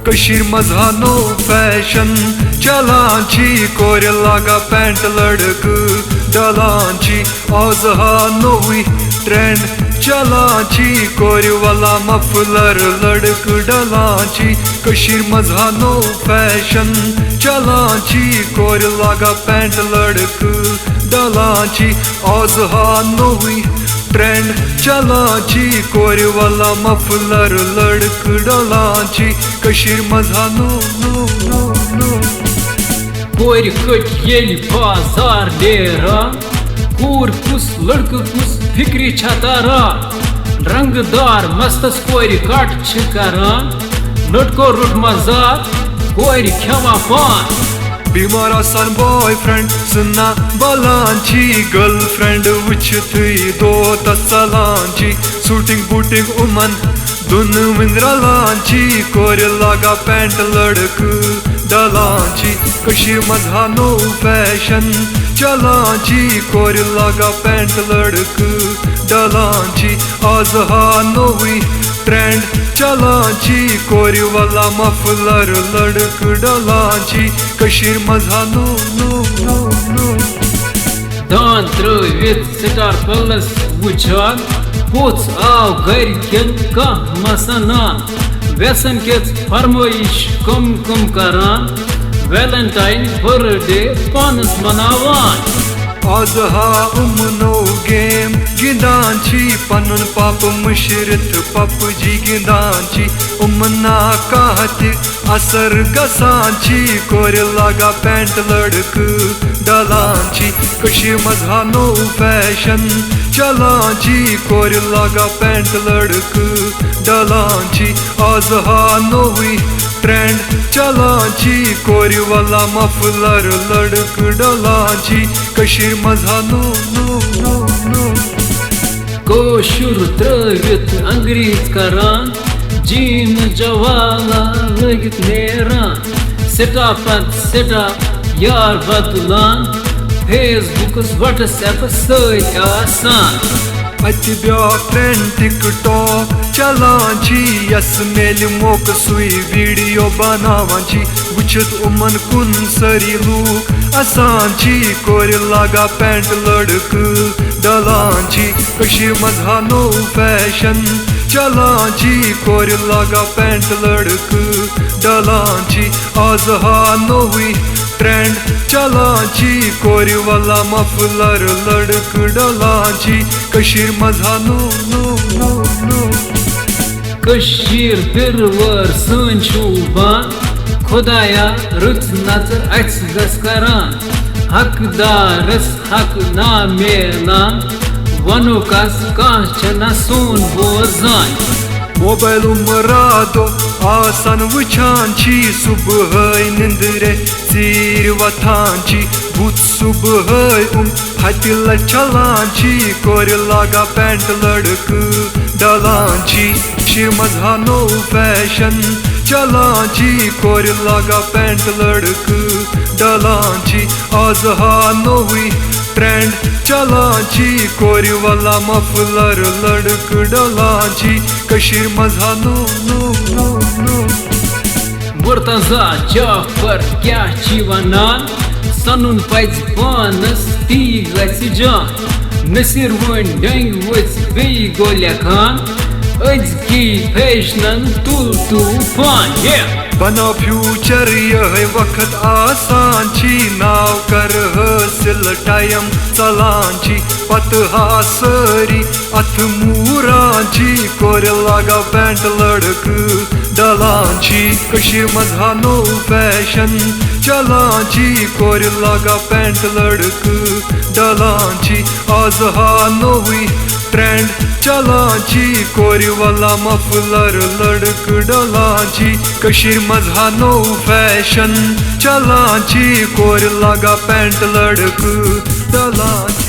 कशीर मज नो फैशन चलान कोर लगा पैंट लड़क डलान आज नोवी ट्रेंड चलान कोर वाला मफलर लड़क डलान कशीर मज नो फैशन चलान कोर लगा पैंट लड़क डलान आज नोवी ट्रेंड चलान कोर वाला मफलर लड़क डलान कशीर मज नो नो नो नो कोर कट येल बाजार नेरान कोर कुस लड़क कुस फिक्री तारान रंगदार मस्तस कोर कट करान लड़को रुट मजाक कोर खेवा पान बीमार आसान बॉयफ्रेंड सुना बलान गर्लफ्रेंड वुचत दो तलान शूटिंग बूटिंग उमन दुन रलान कोर लगा पैंट लड़क डलान कशीर मज नो फैशन चलान कोर लगा पैंट लड़क डलान आज नोवी ट्रेंड चलान कोर वाला मफलर लड़क डलान कशीर मज नो नो नो नो दान त्रित स्टार प्लस वुचान पोच आव गरकन कह मसनान वेसन के फरमाइश कम कम करान वैलेंटाइन बर्थडे पानस मनावान आज उमनो गेम गिंदान पनुन पाप मुशरत पबजी गिंदान उमना कहत असर गसान कोर लगा पैंट लड़क डलान कशीर मज नो फैशन चलान कोर लगा पैंट लड़क डलान आज नोवी ट्रेंड चलान कोर वाला मफलर लड़क डलान कशीर मज नो नो नो नो कोशुर त्रित अंग्रेज करान जीन जवाला लगित नेरान सेटा पत सेटा यार बदलान फेसबुक व्हाट्सएप सत आसान अत ब्या ट्रेंड टिकटॉक चलान यस मेल मोक सुई वीडियो बनावान वुचत उमन कुन सरी लूक आसान कोर लगा पैंट लड़क डलान कशीर मज नो फैशन चलान कोर लगा पैंट लड़क डलान आज नोवी ट्रेंड चलान कोर वाला मफलर लड़क डलान कशीर मज नो नो नो नो कशीर पिरवर सन शुबान खुदाया रुत नजर अच गस करान हकदारस हक ना मेलान वनो कस कह सोन बोजान मोबाइल मरादो आसान वुचान सुबह निंदरे सीर वथान बुत सुबह हतिल चलान कोर लगा पैंट लड़क डलान कशीर मज नो फैशन चलान कोर लगा पैंट लड़क डलान आज नोवी ट्रेंड चलान कोर वाला मफलर लड़क डलान कशीर मज नो नो नो नो मुर्तजा जाफर क्या वनान सनुन पज पानस ती गि जान नसीर वन डंग वच बे गो लेखान अजकी फैशनन तुल तूफान बना फ्यूचर यह वक्त आसान नाव कर हासिल टाइम चलान पत हासरी अथ मूरान कोर लगा पैंट लड़क डलान कशीर मज नो फैशन चलान कोर लगा पैंट लड़क डलान आज नोवी ट्रेंड चलान कोर वाला मफलर लड़क डलान कशीर मज नो फैशन चलान कोर लगा पैंट लड़क डलान।